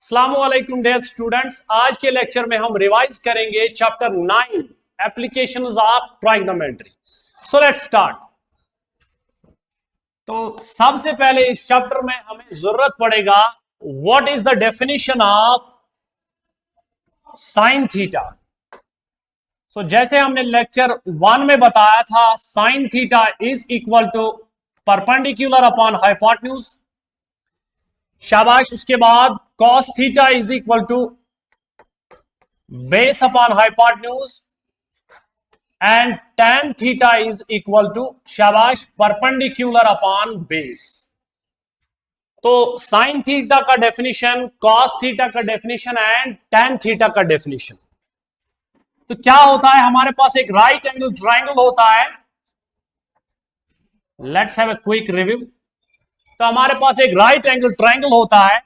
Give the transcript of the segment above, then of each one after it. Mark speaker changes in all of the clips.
Speaker 1: अस्सलामुअलैकुम dear students, आज के लेक्चर में हम रिवाइज करेंगे chapter 9 applications of trigonometry. So let's start. तो सबसे पहले इस चैप्टर में हमें जरूरत पड़ेगा what is the definition of sine theta. So जैसे हमने लेक्चर 1 में बताया था, sine theta is equal to perpendicular upon hypotenuse. शाबाश। उसके बाद cos theta is equal to base upon hypotenuse and tan theta is equal to शाबाश perpendicular upon base. तो साइन थीटा का डेफिनेशन, कॉस थीटा का डेफिनेशन एंड tan थीटा का definition. तो क्या होता है, हमारे पास एक राइट एंगल ट्रायंगल होता है। Let's have a quick review. तो हमारे पास एक राइट एंगल ट्रायंगल होता है।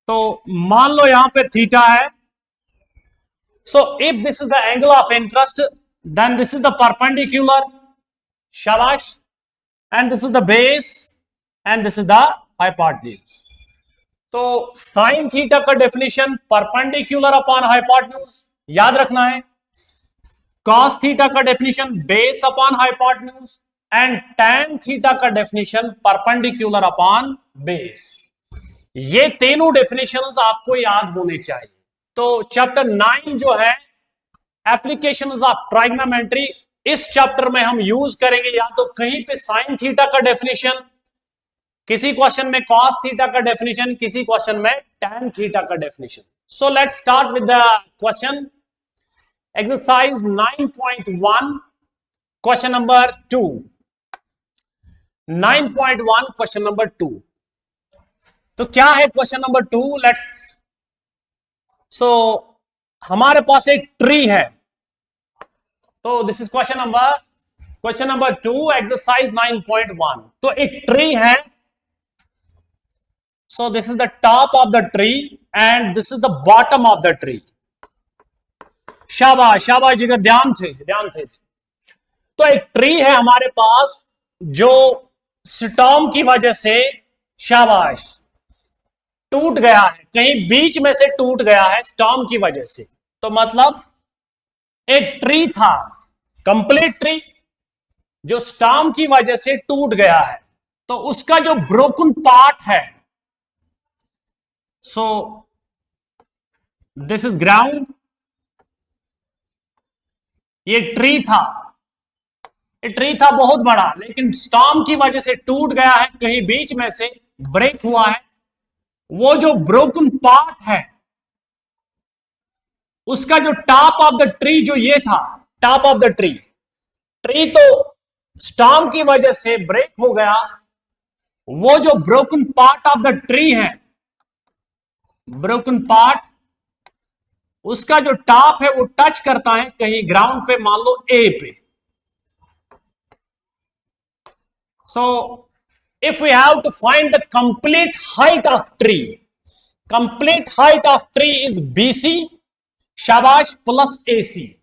Speaker 1: तो मान लो यहां पे थीटा है। So if this is the angle of interest, then this is the perpendicular, शाबाश, and this is the base and this is the hypotenuse. तो साइन थीटा का डेफिनेशन परपेंडिकुलर अपॉन हाइपोटेन्यूज याद रखना है। कॉस थीटा का definition base upon hypotenuse and tan theta का definition perpendicular upon base. ये तीनों डेफिनेशंस आपको याद होने चाहिए। तो चैप्टर 9 जो है एप्लीकेशंस ऑफ ट्राइगोनोमेट्री, इस चैप्टर में हम यूज करेंगे या तो कहीं पे साइन थीटा का डेफिनेशन, किसी क्वेश्चन में कॉस थीटा का डेफिनेशन, किसी क्वेश्चन में tan थीटा का definition. So let's start with the question. Exercise 9.1 question number 2। 9.1 question number 2। तो क्या है क्वेश्चन नंबर 2? लेट्स हमारे पास एक ट्री है। तो this is question number 2 exercise 9.1। तो एक ट्री है। सो this is the top of the tree and this is the bottom of the tree. शाबाश शाबाश जी, ध्यान थे। तो एक ट्री है हमारे पास जो स्टॉर्म की वजह से शाबाश टूट गया है, कहीं बीच में से टूट गया है स्टॉर्म की वजह से। तो मतलब एक ट्री था, कंप्लीट ट्री, जो स्टॉर्म की वजह से टूट गया है। तो उसका जो ब्रोकन पार्ट है, सो दिस इज ग्राउंड। ये ट्री था बहुत बड़ा, लेकिन स्टॉर्म की वजह से टूट गया है, कहीं बीच में से ब्रेक हुआ है। वो जो ब्रोकन पार्ट है, उसका जो टॉप ऑफ द ट्री जो ये था, टॉप ऑफ द ट्री तो स्टॉर्म की वजह से ब्रेक हो गया। वो जो broken part of the tree है, ब्रोकन पार्ट, उसका जो टॉप है वो टच करता है कहीं ग्राउंड पे, मान लो ए पे। So if we have to find the complete height of tree is BC, shabash, plus AC.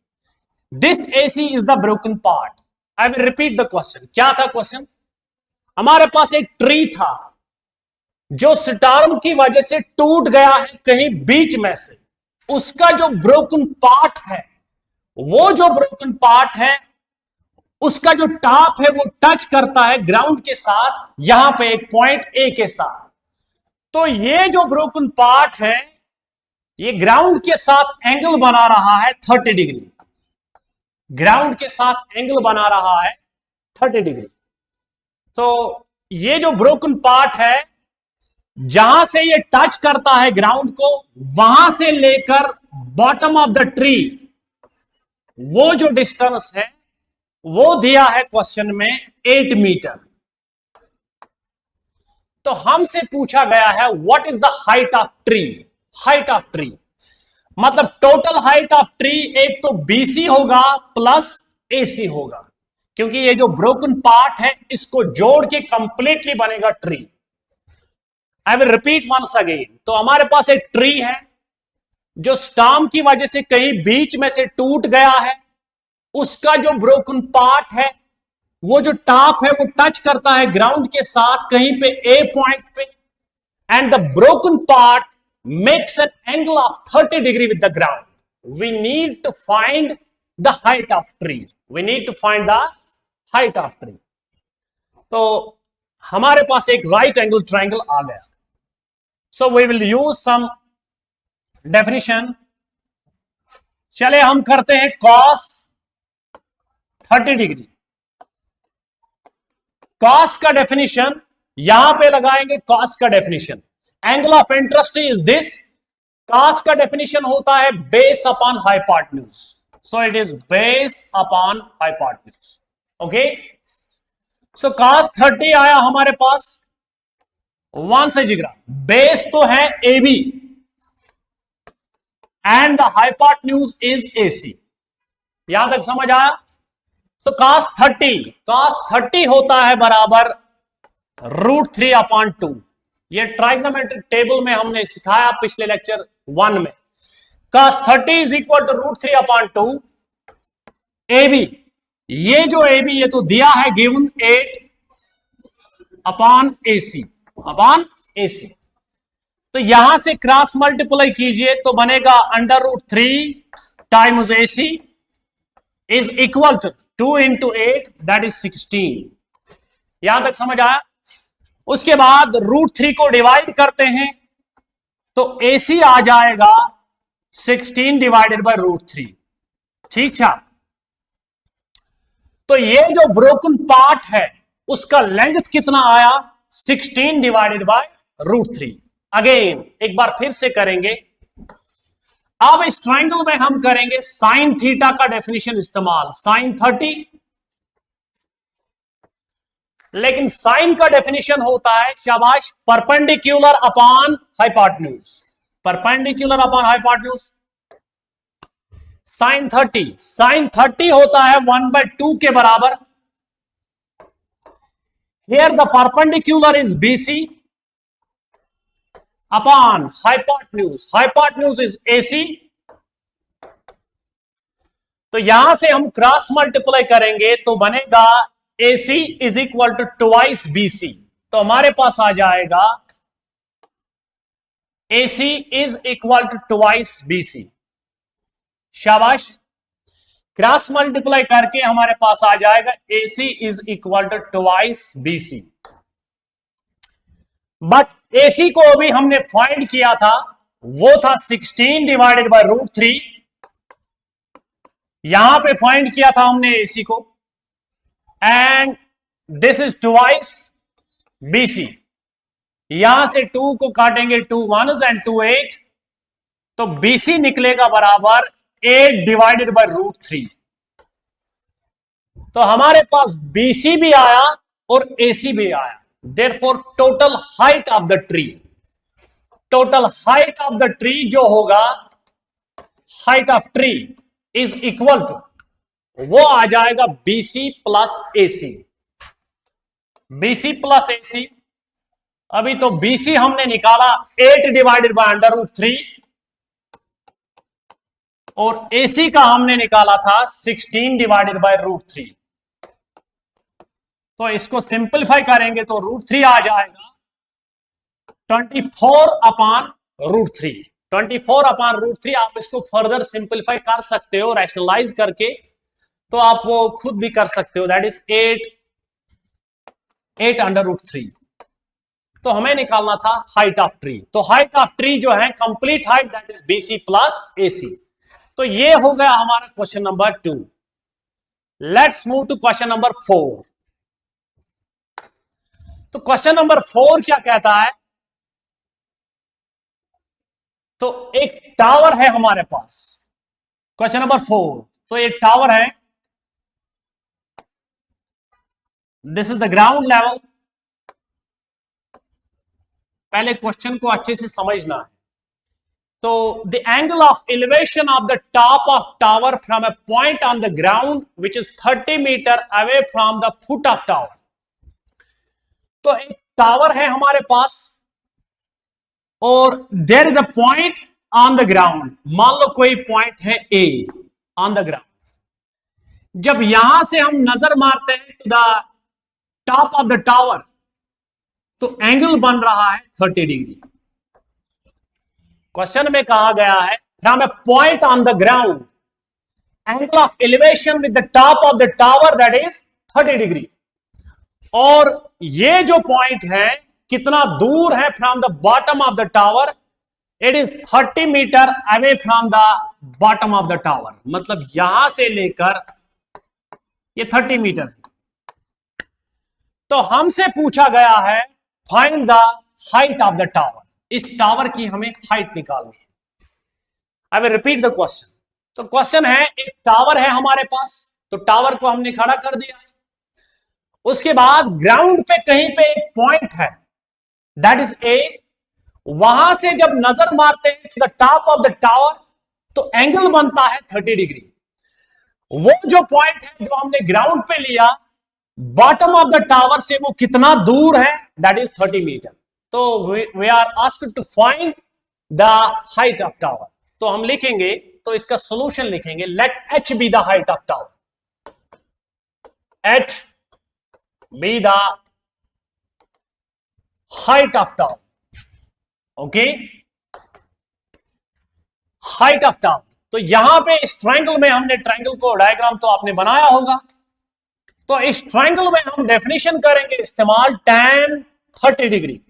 Speaker 1: This AC is the broken part. I will repeat the question. क्या था क्वेश्चन? हमारे पास एक ट्री था जो स्टॉर्म की वजह से टूट गया है कहीं बीच में से। उसका जो ब्रोकन पार्ट है, वो जो ब्रोकन पार्ट है, उसका जो टॉप है वो टच करता है ग्राउंड के साथ, यहां पे एक पॉइंट ए के साथ। तो ये जो ब्रोकन पार्ट है, ये ग्राउंड के साथ एंगल बना रहा है 30 डिग्री। ग्राउंड के साथ एंगल बना रहा है 30 डिग्री। तो ये जो ब्रोकन पार्ट है, जहां से ये टच करता है ग्राउंड को, वहां से लेकर बॉटम ऑफ द ट्री, वो जो डिस्टेंस है वो दिया है क्वेश्चन में 8 मीटर। तो हमसे पूछा गया है what is the height of tree. Height of tree मतलब टोटल हाइट ऑफ ट्री एक तो BC होगा प्लस AC होगा, क्योंकि ये जो ब्रोकन पार्ट है इसको जोड़ के कंप्लीटली बनेगा tree. I will repeat once again. तो हमारे पास एक ट्री है जो स्टॉर्म की वजह से कहीं बीच में से टूट गया है। उसका जो ब्रोकन पार्ट है, वो जो टॉप है वो टच करता है ग्राउंड के साथ कहीं पे ए पॉइंट पे। and the broken part makes an angle of 30 degree with the ground. We need to find the height of tree. We need to find the height of tree. तो हमारे पास एक राइट एंगल ट्रायंगल आ गया. So we will use some definition. चले हम करते हैं cos 30 degree. cos का डेफिनेशन यहां पे लगाएंगे. cos का definition, angle of interest is this. cos का डेफिनेशन होता है base upon hypotenuse. So it is base upon hypotenuse. Okay, so cos 30 आया हमारे पास. वन से जिगरा बेस तो है AB and the hypotenuse is AC. यहां तक समझ आया. सो cos 30 होता है बराबर √3 अपॉन 2. ये ट्राइग्नोमेट्रिक टेबल में हमने सिखाया पिछले लेक्चर 1 में. cos 30 is equal to √3 upon 2 AB. ये जो AB ये तो दिया है गिवन 8 अपॉन AC. तो यहां से क्रॉस मल्टीप्लाई कीजिए तो बनेगा √3 times AC is equal to 2 into 8 that is 16. यहां तक समझ आया. उसके बाद √3 को डिवाइड करते हैं तो AC आ जाएगा 16 डिवाइडेड बाय √3. ठीक है. तो ये जो ब्रोकन पार्ट है उसका लेंथ कितना आया? 16 डिवाइडेड बाय √3. अगेन एक बार फिर से करेंगे. अब इस ट्रायंगल में हम करेंगे साइन थीटा का डेफिनेशन इस्तेमाल. साइन 30, लेकिन साइन का डेफिनेशन होता है शाबाश perpendicular upon hypotenuse. Perpendicular upon hypotenuse. Sine 30 होता है 1/2 के बराबर. Here the perpendicular is BC upon hypotenuse. Hypotenuse is AC. तो यहां से हम क्रॉस मल्टीप्लाई करेंगे तो बनेगा AC is equal to twice BC. तो हमारे पास आ जाएगा AC is equal to twice BC. शाबाश. क्रॉस मल्टीप्लाई करके हमारे पास आ जाएगा AC is equal to twice BC. But AC को अभी हमने फाइंड किया था, वो था 16 डिवाइडेड बाय √3. यहां पे फाइंड किया था हमने AC को, and this is twice BC. यहां से 2 को काटेंगे 2 1s एंड 2 8, तो BC निकलेगा बराबर 8 डिवाइडेड बाय √3. तो हमारे पास BC भी आया और AC भी आया. Therefore total height of the tree, जो होगा height of tree is equal to, वो आ जाएगा BC plus AC. BC plus AC. अभी तो BC हमने निकाला 8 डिवाइडेड बाय √3 और AC का हमने निकाला था 16 डिवाइडेड बाय √3. तो इसको सिंपलीफाई करेंगे तो √3 आ जाएगा 24 अपॉन √3. 24 अपॉन √3. आप इसको फर्दर सिंपलीफाई कर सकते हो रैशनलाइज करके, तो आप वो खुद भी कर सकते हो. That is 8 under √3. तो हमें निकालना था हाइट ऑफ ट्री. तो हाइट ऑफ ट्री जो है complete height that is BC plus AC. तो ये हो गया हमारा question number 2. Let's move to question number 4. तो क्वेश्चन नंबर 4 क्या कहता है? तो एक टावर है हमारे पास. Question number 4. तो एक टावर है. This is the ground level. पहले क्वेश्चन को अच्छे से समझना है. तो the angle of elevation of the top of tower from a point on the ground which is 30 meter away from the foot of tower. तो एक टावर है हमारे पास और there is a point on the ground. मान लो कोई point है A on the ground. जब यहां से हम नजर मारते हैं to the top of the tower, तो एंगल बन रहा है 30 डिग्री। क्वेश्चन में कहा गया है from a point on the ground angle of elevation with the top of the tower that is 30 degree. और ये जो पॉइंट है कितना दूर है from the bottom of the tower, it is 30 meter away from the bottom of the tower. मतलब यहां से लेकर ये 30 मीटर है। तो हमसे पूछा गया है find the height of the tower. इस टावर की हमें हाइट निकालनी है। आई विल रिपीट द क्वेश्चन। तो क्वेश्चन है एक टावर है हमारे पास, तो टावर को हमने खड़ा कर दिया। उसके बाद ग्राउंड पे कहीं पे एक पॉइंट है दैट इज ए। वहां से जब नजर मारते हैं to the top of the tower तो एंगल बनता है 30 डिग्री। वो जो पॉइंट है जो हमने ग्राउंड पे लिया बॉटम ऑफ द टावर से वो कितना दूर है, दैट इज 30 मीटर। तो we are asked to find the height of tower. तो हम लिखेंगे, तो इसका सॉल्यूशन लिखेंगे, let H be the height of tower. H be the height of tower. Okay, height of tower. तो यहां पे इस ट्रायंगल में हमने ट्रायंगल को डायग्राम तो आपने बनाया होगा। तो इस ट्रायंगल में हम डेफिनेशन करेंगे इस्तेमाल tan 30 डिग्री।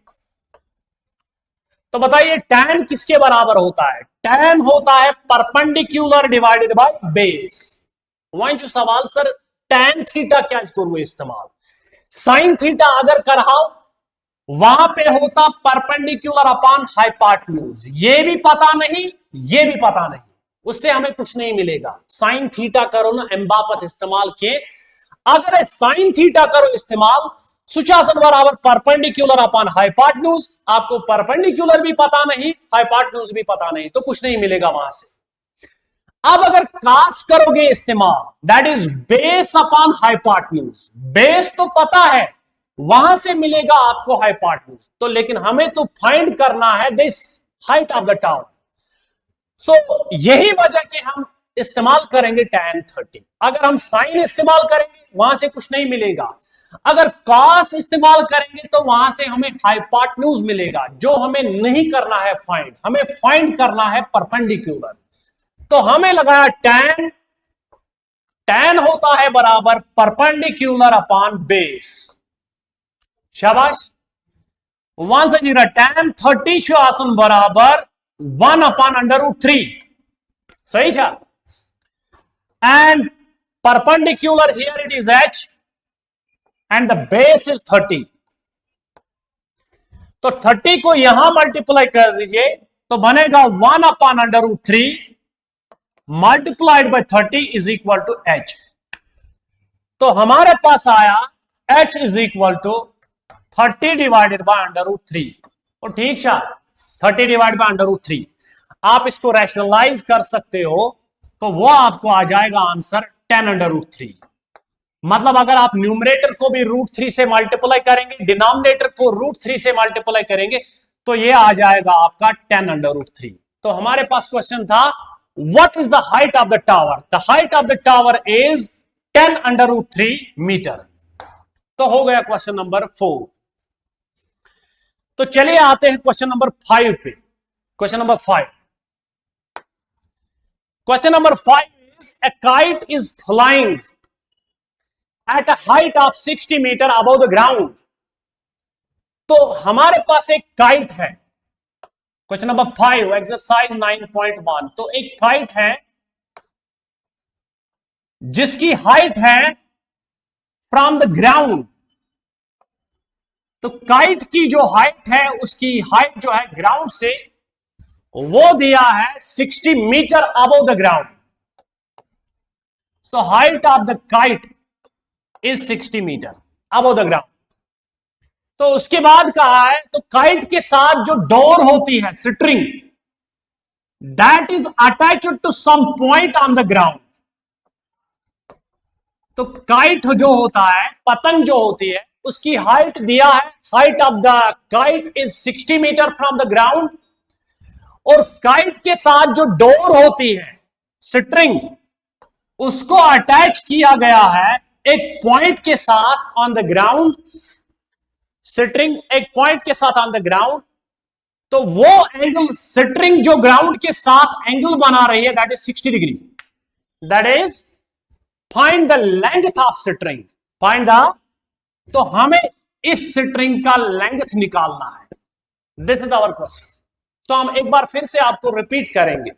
Speaker 1: तो बताइए tan किसके बराबर होता है? tan होता है परपेंडिकुलर डिवाइडेड बाय बेस। वहीं जो सवाल सर tan थीटा क्या करूँ इस्तेमाल, sin थीटा अगर कराओ वहां पे होता परपेंडिकुलर अपॉन हाइपोटेन्यूज। ये भी पता नहीं, ये भी पता नहीं, उससे हमें कुछ नहीं मिलेगा। साइन थीटा करो ना एम्बापत इस्तेमाल के, अगर साइन थीटा करो इस्तेमाल सुशासन बराबर परपेंडिकुलर अपॉन हाइपोटेन्यूज। आपको परपेंडिकुलर भी पता नहीं, हाइपोटेन्यूज भी पता नहीं, तो कुछ नहीं मिलेगा वहां से। अब अगर कास करोगे इस्तेमाल that is base upon hypotenuse. Base तो पता है, वहां से मिलेगा आपको हाइपोटेन्यूज। तो लेकिन हमें तो फाइंड करना है this height of the tower. So यही वजह कि हम इस्तेमाल करेंगे tan 30। अगर हम साइन इस्तेमाल करेंगे वहां से कुछ नहीं मिलेगा। अगर कॉस इस्तेमाल करेंगे तो वहां से हमें हाइपोटेन्यूज मिलेगा, जो हमें नहीं करना है फाइंड। हमें फाइंड करना है परपेंडिकुलर। तो हमें लगाया tan होता है बराबर परपेंडिकुलर अपॉन बेस। शाबाश, वहां से जीरा tan 30 सुशासन बराबर 1 अपॉन √3। सही था। And perpendicular here it is h and the base is 30। तो 30 को यहां मल्टीप्लाई कर दीजिए तो बनेगा 1 upon √3 multiplied by 30 is equal to h। तो हमारे पास आया h is equal to 30 divided by √3। और ठीक है, 30 डिवाइड बाय √3। आप इसको रैशनलाइज कर सकते हो तो वो आपको आ जाएगा आंसर 10√3। मतलब अगर आप न्यूमरेटर को भी √3 से मल्टीप्लाई करेंगे, डिनोमिनेटर को √3 से मल्टीप्लाई करेंगे, तो ये आ जाएगा आपका 10√3। तो हमारे पास क्वेश्चन था what is the height of the tower. The height of the tower is 10√3 meter. तो हो गया क्वेश्चन नंबर 4। तो चलिए आते हैं क्वेश्चन नंबर 5 पे। Question number 5। Question number 5 is a kite is flying at a height of 60 meter above the ground। तो हमारे पास एक काइट है। Question number 5 exercise 9.1। तो एक काइट है जिसकी हाइट है फ्रॉम द ग्राउंड। तो काइट की जो हाइट है, उसकी हाइट जो है ग्राउंड से, वो दिया है 60 meter above the ground. So height of the kite is 60 meter above the ground. तो उसके बाद कहा है तो काइट के साथ जो डोर होती है, string, that is attached to some point on the ground. तो काइट जो होता है, पतंग जो होती है, उसकी हाइट दिया है, height of the kite is 60 meter from the ground. और काइट के साथ जो डोर होती है, स्ट्रिंग, उसको अटैच किया गया है एक पॉइंट के साथ ऑन द ग्राउंड। सिटिंग एक पॉइंट के साथ ऑन द ग्राउंड, तो वो एंगल सिटिंग जो ग्राउंड के साथ एंगल बना रही है that is 60 degree. That is find the length of string, find the, तो हमें इस सिटिंग का लेंथ निकालना है। This is our question. तो हम एक बार फिर से आपको रिपीट करेंगे।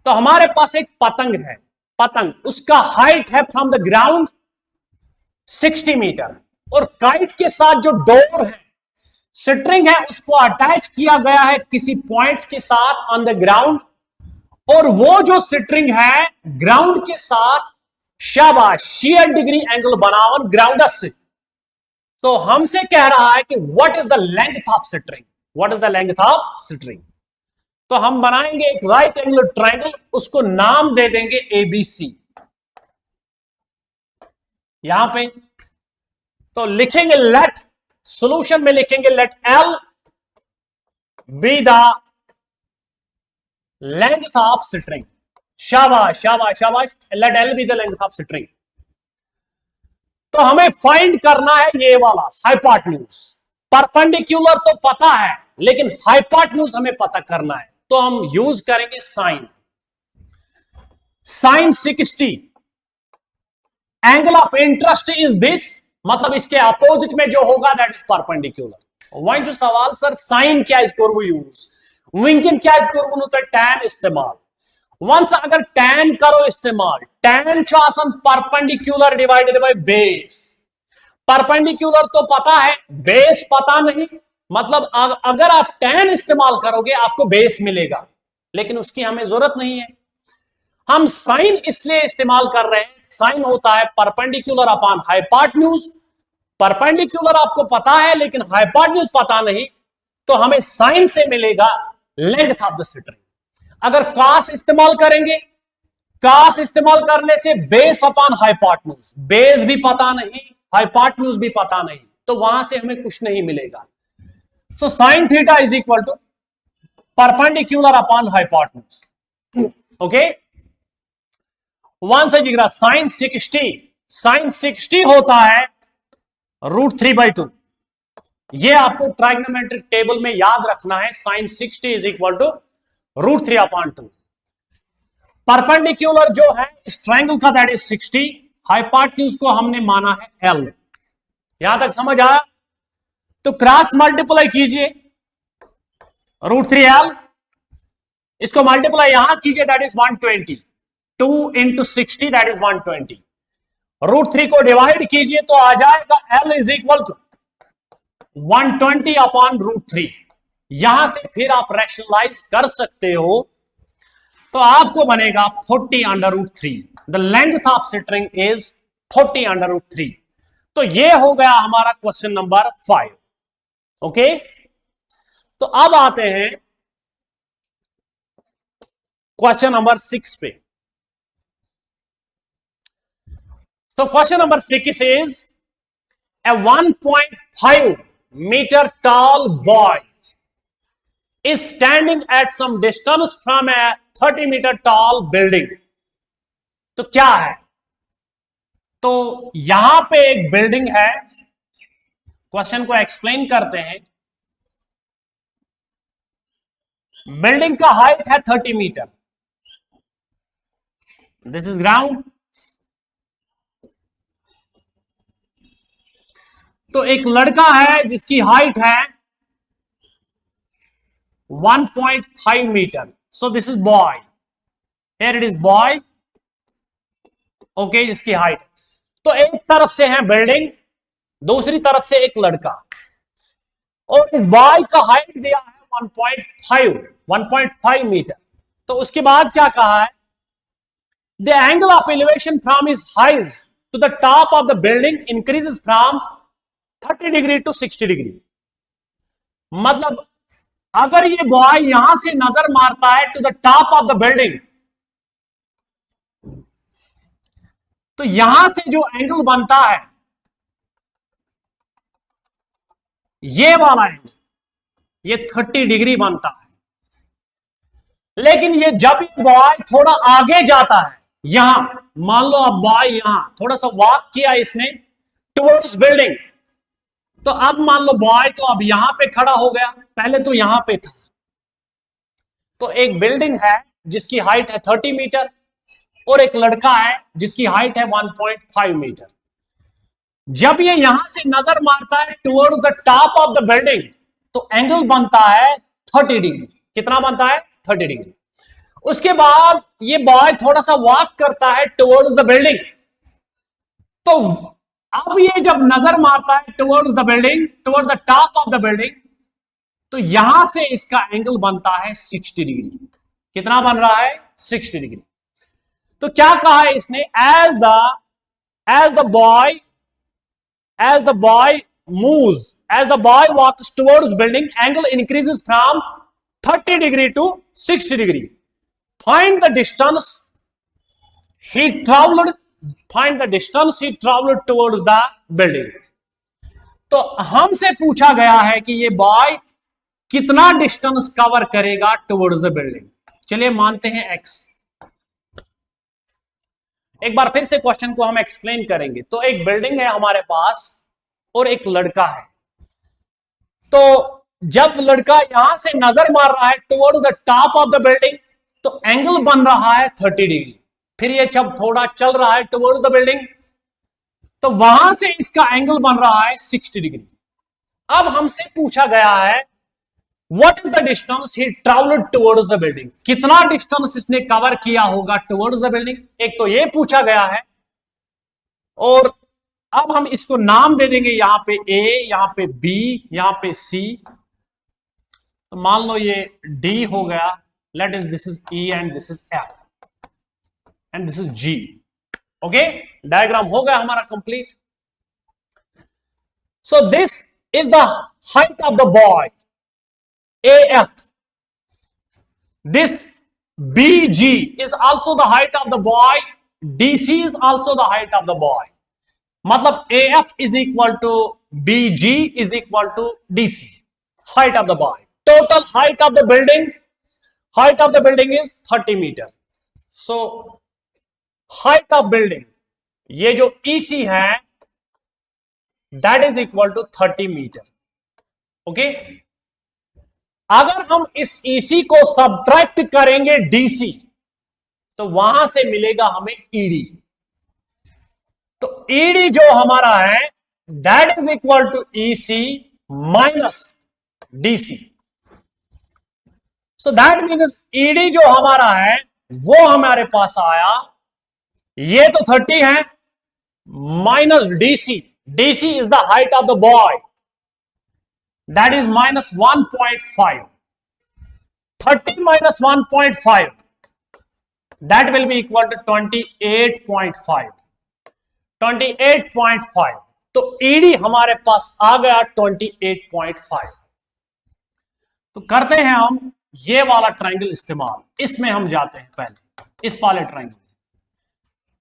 Speaker 1: तो हमारे पास एक पतंग है, पतंग, उसका हाइट है फ्रॉम द ग्राउंड 60 मीटर, और काइट के साथ जो डोर है, स्ट्रिंग है, उसको अटैच किया गया है किसी पॉइंट्स के साथ ऑन द ग्राउंड, और वो जो स्ट्रिंग है ग्राउंड के साथ शाबाश शियर डिग्री एंगल बनावन ग्राउंड से। तो हमसे कह रहा है कि what is the length of string, what is the length of string. तो हम बनाएंगे एक राइट एंगल ट्रायंगल, उसको नाम दे देंगे एबीसी यहां पे। तो लिखेंगे लेट, सॉल्यूशन में लिखेंगे let L be the length of string. शाबाश शाबाश शाबाश, let L be the length of string. तो हमें फाइंड करना है ये वाला हाइपोटेन्यूज। परपेंडिकुलर तो पता है, लेकिन हाइपोटेन्यूज हमें पता करना है। तो हम यूज करेंगे sine, sine 60। Angle of interest is this, मतलब इसके अपोजिट में जो होगा दैट इज परपेंडिकुलर। वहीं जो सवाल सर साइन क्या इसको यूज, विंकिन क्या इसको तो टैन इस्तेमाल। वंस अगर टैन करो इस्तेमाल, टैन आसन perpendicular divided by base. Perpendicular तो पता है, बेस पता नहीं, मतलब अगर आप टैन इस्तेमाल करोगे आपको बेस मिलेगा, लेकिन उसकी हमें जरूरत नहीं है। हम साइन इसलिए इस्तेमाल कर रहे हैं, साइन होता है परपेंडिकुलर अपॉन हाइपोटेन्यूज। परपेंडिकुलर आपको पता है लेकिन हाइपोटेन्यूज पता नहीं, तो हमें साइन से मिलेगा लेंथ ऑफ द स्ट्रिंग। अगर कास इस्तेमाल करेंगे, कास इस्तेमाल करने से बेस अपॉन हाइपोटेन्यूज, बेस भी पता नहीं, हाइपोटेन्यूज भी पता नहीं, तो वहां से हमें कुछ नहीं मिलेगा। So sine theta is equal to perpendicular upon hypotenuse. Okay, one से जिगरा साइन 60, साइन 60 होता है √3/2। ये आपको ट्राइग्नोमेट्रिक टेबल में याद रखना है, sine 60 is equal to √3/2। Perpendicular जो है इस ट्रायंगल का दैट इज 60, हाइपोटेन्यूज को हमने माना है L। यहां तक समझ आया? तो क्रॉस मल्टीप्लाई कीजिए √3L, इसको मल्टीप्लाई यहां कीजिए that is 120, 2 into 60 that is 120। √3 को डिवाइड कीजिए तो आ जाएगा L is equal to 120 upon √3। यहां से फिर आप रैशनलाइज कर सकते हो, तो आपको बनेगा 40/√3। The length of string is 40/√3। तो ये हो गया हमारा क्वेश्चन नंबर 5। ओके, तो अब आते हैं क्वेश्चन नंबर 6 पे। तो question number 6 is a 1.5 meter tall boy is standing at some distance from a 30 meter tall building। तो क्या है? तो यहां पे एक बिल्डिंग है, क्वेश्चन को एक्सप्लेन करते हैं। बिल्डिंग का हाइट है 30 मीटर, दिस इज ग्राउंड। तो एक लड़का है जिसकी हाइट है 1.5 meter, so this is boy, here it is boy. Okay, जिसकी हाइट, तो एक तरफ से है बिल्डिंग, दूसरी तरफ से एक लड़का, और इस बॉय का हाइट दिया है 1.5 मीटर। तो उसके बाद क्या कहा है? The angle of elevation from is his to the top of the building increases from 30 degree to 60 degree. मतलब अगर ये बॉय यहां से नजर मारता है to the top of the building, तो यहां से जो एंगल बनता है ये वाला एंगल, ये 30 डिग्री बनता है। लेकिन ये जब बॉय थोड़ा आगे जाता है, यहां मान लो अब बॉय यहां थोड़ा सा वॉक किया इसने टुवर्ड्स बिल्डिंग, तो अब मान लो बॉय तो अब यहां पे खड़ा हो गया, पहले तो यहां पे था। तो एक बिल्डिंग है जिसकी हाइट है 30 मीटर और एक लड़का है जिसकी हाइट है 1.5 मीटर। जब ये यहां से नजर मारता है towards the top of the building तो एंगल बनता है 30 डिग्री। कितना बनता है? 30 डिग्री। उसके बाद ये बॉय थोड़ा सा वॉक करता है टुवर्ड्स द बिल्डिंग, तो अब ये जब नजर मारता है towards the building, towards the top of the building, तो यहां से इसका एंगल बनता है 60 डिग्री। कितना बन रहा है? 60 डिग्री। तो क्या कहा है इसने? As the boy moves, as the boy walks towards building, angle increases from 30 degree to 60 degree. Find the distance he travelled, find the distance he travelled towards the building. तो हमसे पूछा गया है कि ये बॉय कितना डिस्टेंस कवर करेगा towards the building. चलिए मानते हैं x। एक बार फिर से क्वेश्चन को हम एक्सप्लेन करेंगे। तो एक बिल्डिंग है हमारे पास और एक लड़का है। तो जब लड़का यहां से नजर मार रहा है towards the top of the building तो एंगल बन रहा है 30 डिग्री। फिर ये जब थोड़ा चल रहा है टुवर्ड्स द बिल्डिंग तो वहां से इसका एंगल बन रहा है 60 डिग्री। अब हमसे पूछा गया है What is the distance he traveled towards the building? कितना डिस्टेंस इसने कवर किया होगा टुवर्ड्स द बिल्डिंग, एक तो ये पूछा गया है। और अब हम इसको नाम दे देंगे, यहां पे A, यहां पे B, यहां पे C। तो मान लो ये D हो गया, let is this is E and this is F and this is G। Okay, diagram हो गया हमारा complete. So this is the height of the boy AF. This BG is also the height of the boy. DC is also the height of the boy. मतलब AF is equal to BG is equal to DC. Height of the boy. Total height of the building. Height of the building is 30 meter. So height of building, ये जो EC है, that is equal to 30 meter. Okay? अगर हम इस EC को subtract करेंगे DC तो वहां से मिलेगा हमें ED। तो ED जो हमारा है that is equal to EC minus DC। So that means ED जो हमारा है वो हमारे पास आया, ये तो 30 है minus DC। DC is the height of the boy, that is minus 1.5. 30 minus 1.5 that will be equal to 28.5. 28.5। तो ED हमारे पास आ गया 28.5। तो करते हैं हम ये वाला ट्रायंगल इस्तेमाल, इसमें हम जाते हैं पहले इस वाले ट्रायंगल।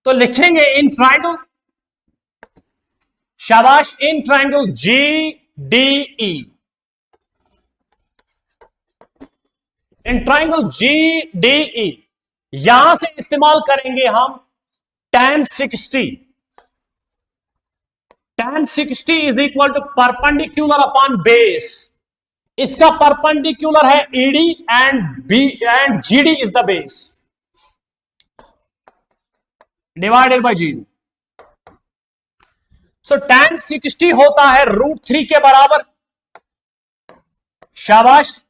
Speaker 1: तो लिखेंगे इन ट्रायंगल, शाबाश, in triangle GDE। In triangle GDE यहां से इस्तेमाल करेंगे हम tan 60। tan 60 is equal to perpendicular upon base. इसका परपेंडिकुलर है ED and GD is the base, divided by GD। So tan 60 होता है √3 के बराबर, शाबाश।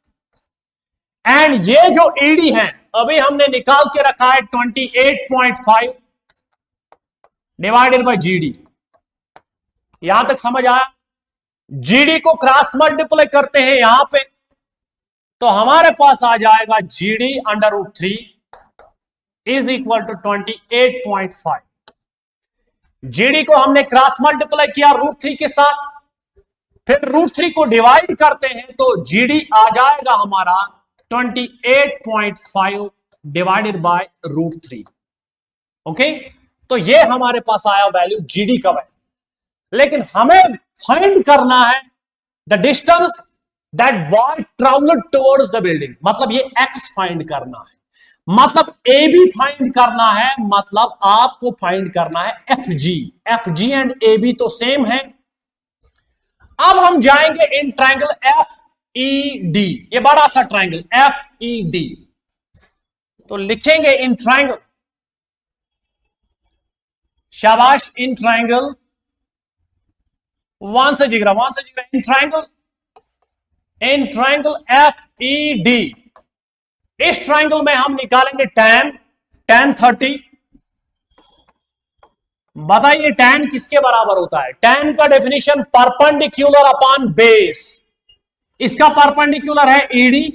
Speaker 1: एंड ये जो ED है अभी हमने निकाल के रखा है 28.5 डिवाइडेड बाय GD। यहां तक समझ आया? GD को क्रॉस मल्टीप्लाई करते हैं यहां पे तो हमारे पास आ जाएगा GD √3 is equal to 28.5। GD को हमने क्रॉस मल्टीप्लाई किया √3 के साथ, फिर √3 को डिवाइड करते हैं तो GD आ जाएगा हमारा 28.5 डिवाइडेड बाय √3। ओके, तो ये हमारे पास आया वैल्यू GD का वैल्यू। लेकिन हमें फाइंड करना है the distance that boy travelled towards the building, मतलब ये X फाइंड करना है, मतलब AB फाइंड करना है, मतलब आपको फाइंड करना है FG। FG एंड AB तो सेम है। अब हम जाएंगे इन ट्रायंगल एफ ई डी, ये बड़ा सा ट्रायंगल एफ ई डी, तो लिखेंगे इन ट्रायंगल, शाबाश, इन ट्रायंगल, वन से जिगरा in triangle F E D, इस ट्रायंगल में हम निकालेंगे tan 30। बताइए tan किसके बराबर होता है? tan का डेफिनेशन परपेंडिकुलर अपॉन बेस, इसका परपेंडिकुलर है ED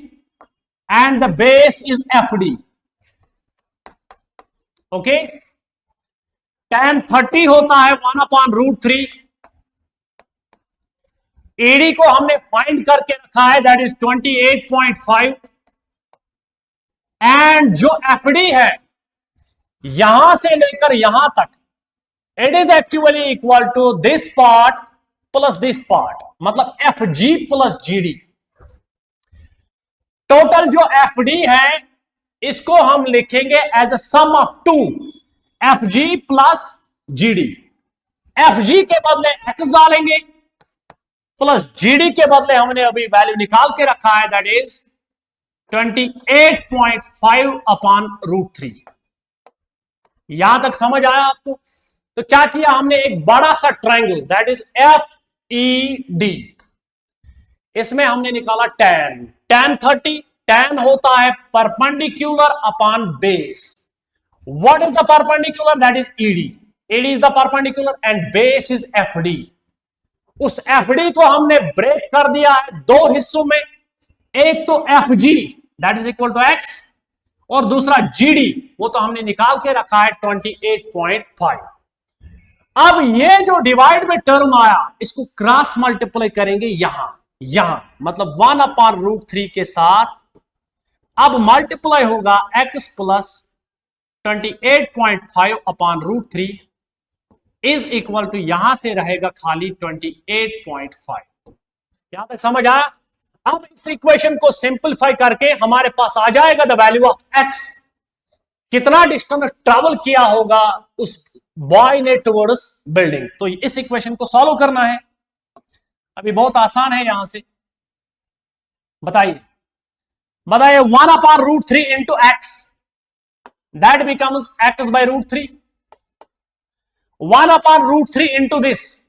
Speaker 1: and the base is FD. Okay, tan 30 होता है 1/√3। ईडी को हमने फाइंड करके रखा है, दैट इज 28.5, एंड जो एफडी है यहां से लेकर यहां तक, it is actually equal to this part plus this part, मतलब F G plus GD. Total जो एफ डी है इसको हम लिखेंगे as a sum of two F G plus GD. F G के बदले एक्स डालेंगे प्लस जीडी के बदले हमने अभी वैल्यू निकाल के रखा है, दैट इज 28.5/√3। यहां तक समझ आया आपको? तो क्या किया हमने, एक बड़ा सा triangle that is F E D, इसमें हमने निकाला tan 30। tan होता है perpendicular upon base. What is the perpendicular? That is ED. ED is the perpendicular and base is FD. उस एफडी को हमने ब्रेक कर दिया है दो हिस्सों में, एक तो F G that is equal to X, और दूसरा जीडी, वो तो हमने निकाल के रखा है 28.5। अब ये जो डिवाइड में टर्म आया इसको क्रॉस मल्टीप्लाई करेंगे यहां, मतलब 1/√3 के साथ। अब मल्टीप्लाई होगा x plus 28.5/√3 is equal to, यहां से रहेगा खाली 28.5। यहां तक समझ आया? अब इस इक्वेशन को सिंपलीफाई करके हमारे पास आ जाएगा द वैल्यू ऑफ x, कितना डिस्टेंस ट्रैवल किया होगा उस बॉय ने टुवर्ड्स बिल्डिंग। तो इस इक्वेशन को सॉल्व करना है, अभी बहुत आसान है। यहां से बताइए 1/√3 into x, that becomes x/√3। 1/√3 into this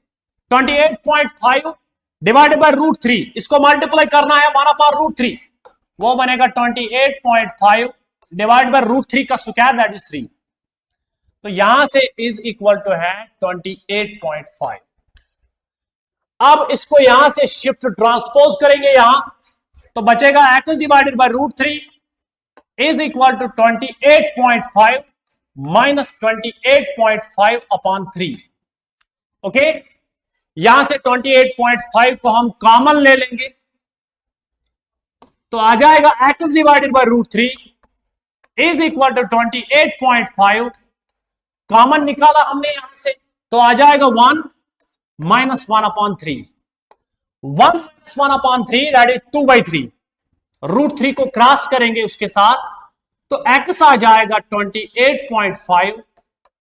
Speaker 1: 28.5 divided by √3, इसको मल्टीप्लाई करना है 1/√3, वो बनेगा 28.5 डिवाइड बाय √3 का स्क्वायर दैट इज 3। तो यहां से इज इक्वल टू है 28.5। अब इसको यहां से शिफ्ट ट्रांसपोज करेंगे यहां, तो बचेगा x divided by √3 is equal to 28.5 minus 28.5/3। Okay, यहां से 28.5 को हम कॉमन ले लेंगे, तो आ जाएगा x divided by √3 is equal to 28.5, common निकाला हमने यहां से, तो आ जाएगा 1 माइनस 1/3। 1 minus 1/3 that is 2/3। √3 को क्रॉस करेंगे उसके साथ, तो x आ जाएगा 28.5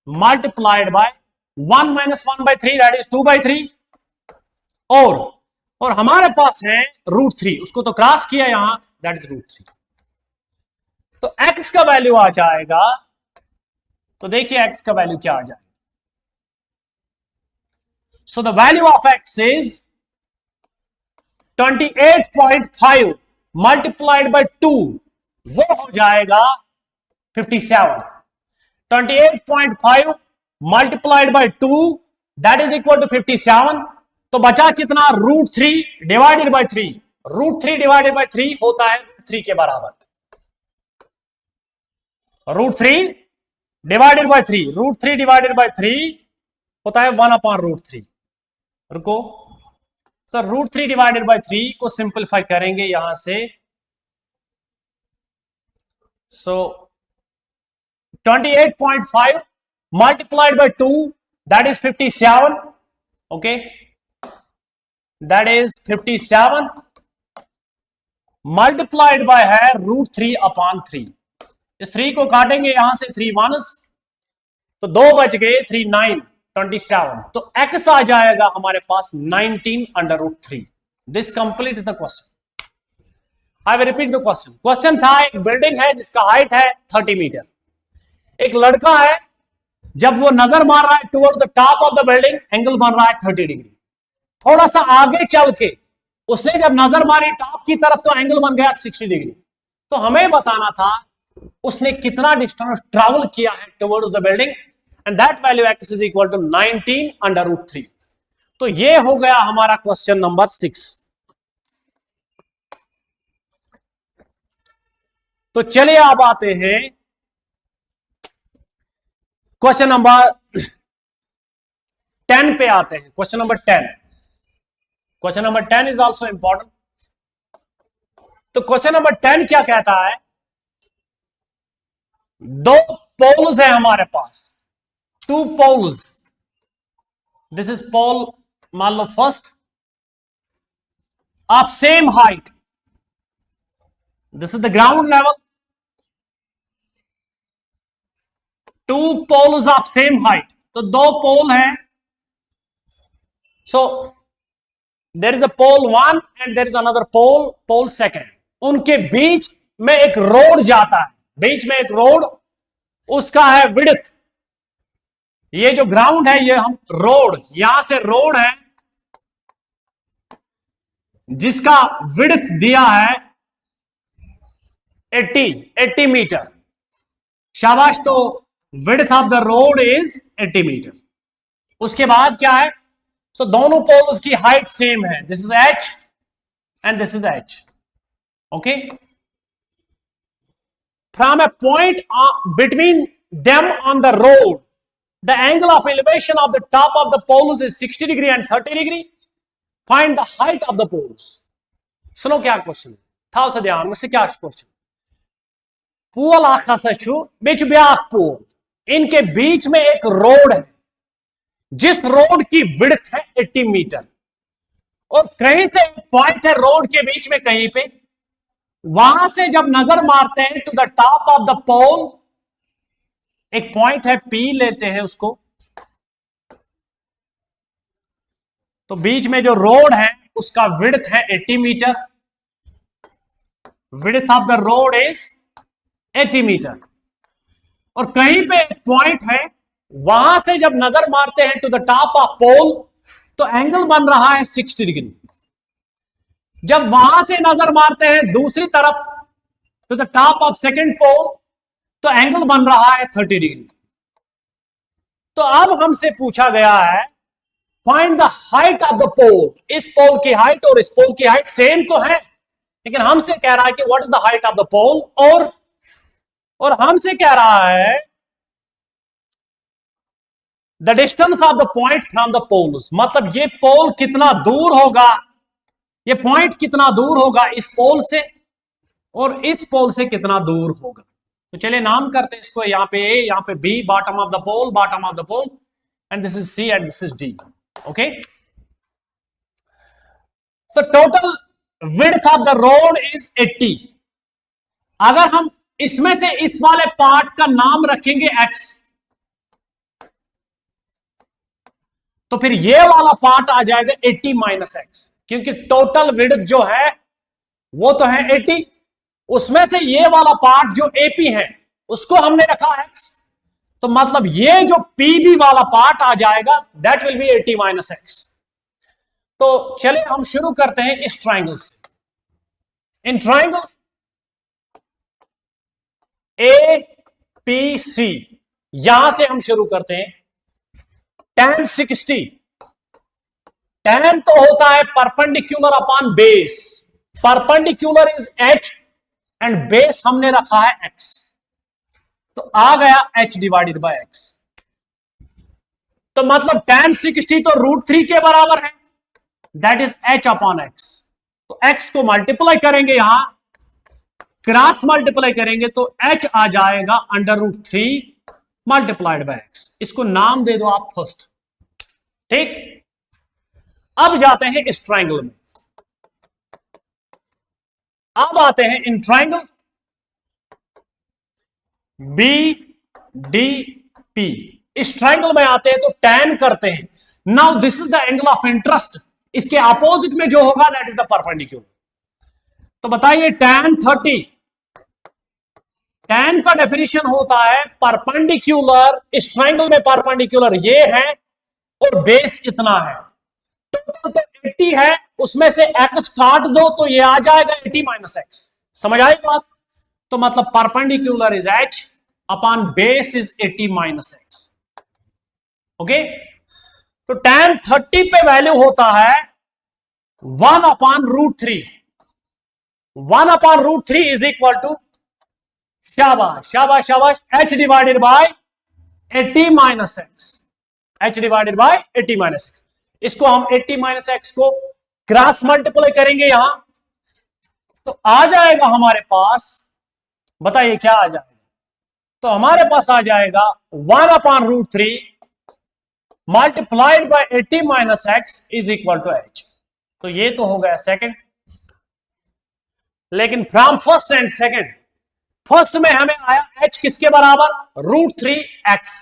Speaker 1: multiplied bye 1 minus 1/3 that is 2/3, और हमारे पास है √3, उसको तो क्रॉस किया यहां, दैट इज √3। तो x का वैल्यू आ जाएगा, तो देखिए x का वैल्यू क्या आ जाएगा। So the value of x is 28.5 multiplied by 2, वो हो जाएगा 57। 28.5 multiplied by 2 that is equal to 57। तो बचा कितना? √3 डिवाइडेड बाय 3। √3 डिवाइडेड बाय 3 होता है √3 के बराबर। √3 डिवाइडेड बाय 3, √3 डिवाइडेड बाय 3 होता है 1/√3। रुको सर, √3 डिवाइडेड बाय 3 को सिंपलीफाई करेंगे यहां से, सो 28.5 multiplied by 2 that is 57. Okay, that is 57 multiplied by है √3/3। इस 3 को काटेंगे यहां से, 3 1s, तो 2 बच गए, 3 9, 27, तो x आ जाएगा हमारे पास 19/√3। This complete the question. I will repeat the question. Question था, एक बिल्डिंग है जिसका हाइट है 30 मीटर, एक लड़का है, जब वो नजर मार रहा है toward the top of the building, angle बन रहा है 30 डिग्री। थोड़ा सा आगे चल के उसने जब नजर मारी टॉप की तरफ तो एंगल बन गया 60 डिग्री। तो हमें बताना था उसने कितना डिस्टेंस ट्रैवल किया है towards the building, and that value x is equal to 19/√3। तो ये हो गया हमारा क्वेश्चन नंबर 6। तो चलिए अब आते हैं क्वेश्चन नंबर 10 पे आते हैं। Question number 10, question number 10 is also important. तो क्वेश्चन नंबर 10 क्या कहता है, दो पोल्स है हमारे पास, 2 पोल्स। दिस इज पोल, मान लो first, of same height, this is the ground level. 2 poles of same height, तो 2 पोल हैं। So there is a pole 1 and there is another pole, pole second. उनके बीच में एक रोड जाता है, बीच में एक रोड, उसका है विड्थ, ये जो ग्राउंड है ये हम रोड, यहां से रोड है जिसका विड्थ दिया है 80 मीटर। शाबाश। तो width of the road is 80 metre. उसके बाद क्या है, सो दोनों पोल्स की हाइट सेम है, this is h and this is h। Okay, from a point between them on the road, the angle of elevation of the top of the poles is 60 degree and 30 degree. Find the height of the poles. सुनो क्या question था उसे ध्यान में से, क्या question, पोल आखा सचू बेच ब्याक पोल, इनके बीच में एक रोड है जिस रोड की विड्थ है 80 मीटर, और कहीं से एक पॉइंट है रोड के बीच में कहीं पे, वहां से जब नजर मारते हैं to the top of the pole, एक पॉइंट है P लेते हैं उसको, तो बीच में जो रोड है उसका विड्थ है 80 metre, width of the road is 80 metre, और कहीं पे एक पॉइंट है, वहां से जब नजर मारते हैं टू द टॉप ऑफ पोल तो एंगल बन रहा है 60 डिग्री। जब वहां से नजर मारते हैं दूसरी तरफ to the top of second pole तो एंगल बन रहा है 30 डिग्री। तो अब हमसे पूछा गया है find the height of the pole. इस पोल की हाइट और इस पोल की हाइट सेम तो है, लेकिन हमसे कह रहा है कि what is the height of the pole, और हमसे कह रहा है the distance of the point from the poles. मतलब ये पोल कितना दूर होगा, ये पॉइंट कितना दूर होगा इस पोल से, और इस पोल से कितना दूर होगा। तो चलिए नाम करते हैं इसको, यहां पे A, यहां पे B, bottom of the pole, bottom of the pole, and this is C and this is D। Okay, so total width of the road is 80। अगर हम इसमें से इस वाले पार्ट का नाम रखेंगे x, तो फिर ये वाला पार्ट आ जाएगा 80 माइनस x, क्योंकि टोटल विड्थ जो है वो तो है 80, उसमें से ये वाला पार्ट जो AP है उसको हमने रखा x, तो मतलब ये जो PB वाला पार्ट आ जाएगा that will be 80 minus x। तो चलिए हम शुरू करते हैं इस ट्राइंगल से। इन ट्राइंगल APC, यहां से हम शुरू करते हैं। tan 60, tan तो होता है perpendicular upon base, perpendicular is h and base हमने रखा है x, तो आ गया h डिवाइडेड बाय x। तो मतलब tan 60 तो √3 के बराबर है, that is h upon x। तो x को मल्टीप्लाई करेंगे, यहां क्रॉस मल्टीप्लाई करेंगे तो h आ जाएगा √3 मल्टीप्लाइड बाय x। इसको नाम दे दो आप फर्स्ट। ठीक, अब जाते हैं इस ट्राइंगल में। अब आते हैं इन ट्राइंगल BDP। इस ट्रायंगल में आते हैं तो tan करते हैं। Now this is the angle of interest, इसके अपोजिट में जो होगा दैट इज द परपेंडिकुलर। तो बताइए tan 30, tan का डेफिनेशन होता है परपेंडिकुलर, इस ट्रायंगल में परपेंडिकुलर ये है और बेस इतना है, टोटल तो 80 है, उसमें से x काट दो तो ये आ जाएगा 80 माइनस एक्स। समझ आई बात? तो मतलब perpendicular is h upon base is 80 minus x. Okay, तो tan 30 पे वैल्यू होता है 1 upon root 3। 1 upon root 3 is equal to, शाबाश शाबाश शाबाश, h divided by 80 minus x. h divided by 80 minus x. इसको हम 80 माइनस एक्स को क्रॉस मल्टीप्लाई करेंगे यहां, तो आ जाएगा हमारे पास, बताइए क्या आ जाएगा? तो हमारे पास आ जाएगा 1 upon root 3 multiplied by 80 minus x is equal to h। तो ये तो हो गया सेकंड। लेकिन from first and second, first में हमें आया h किसके बराबर? Root 3 x.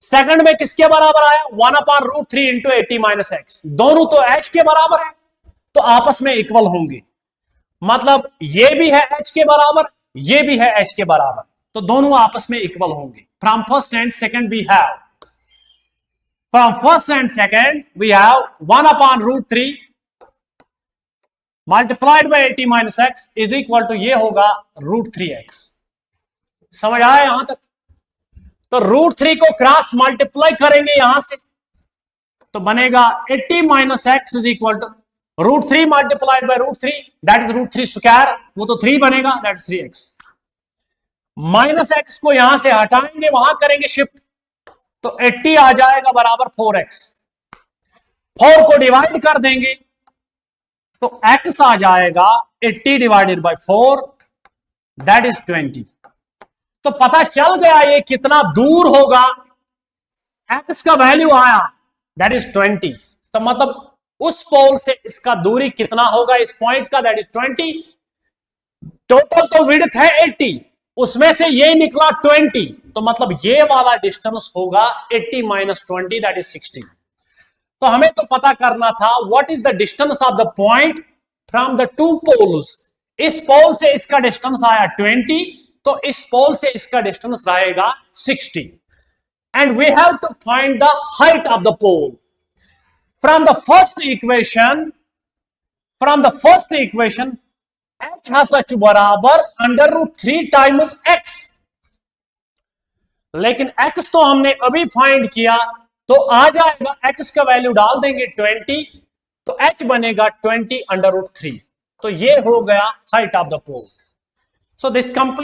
Speaker 1: सेकंड में किसके बराबर आया? 1 upon root 3 into 80 minus x. दोनों तो h के बराबर है, तो आपस में इक्वल होंगे, मतलब ये भी है h के बराबर, ये भी है h के बराबर, तो दोनों आपस में इक्वल होंगे। From first and second we have, from first and second we have 1 upon root 3 multiplied by 80 minus x is equal to, ये होगा रूट 3x। समझ आया यहां तक? तो रूट 3 को क्रॉस मल्टीप्लाई करेंगे यहां से, तो बनेगा 80 minus x is equal to root 3 multiplied by root 3, that is root 3 square, वो तो 3 बनेगा, that is 3x। Minus x को यहां से हटाएंगे, वहां करेंगे शिफ्ट, तो 80 आ जाएगा बराबर 4x। 4 को डिवाइड कर देंगे तो x आ जाएगा 80 डिवाइडेड बाय 4, दैट इज 20। तो पता चल गया ये कितना दूर होगा, x का वैल्यू आया दैट इज 20। तो मतलब उस पोल से इसका दूरी कितना होगा इस पॉइंट का, दैट इज 20। टोटल तो विड्थ है 80, उसमें से ये निकला 20, तो मतलब ये वाला डिस्टेंस होगा 80 माइनस 20, दैट इज 60। तो हमें तो पता करना था what is the distance of the point from the two poles. इस पोल से इसका डिस्टेंस आया 20, तो इस पोल से इसका डिस्टेंस रहेगा 60, and we have to find the height of the pole from the first equation. From the first equation h has h बराबर अंडर रूट 3 टाइम्स x, लेकिन x तो हमने अभी फाइंड किया, तो आ जाएगा x का वैल्यू डाल देंगे 20, तो h बनेगा 20 अंडर रूट 3। तो ये हो गया height of the pole. So this complete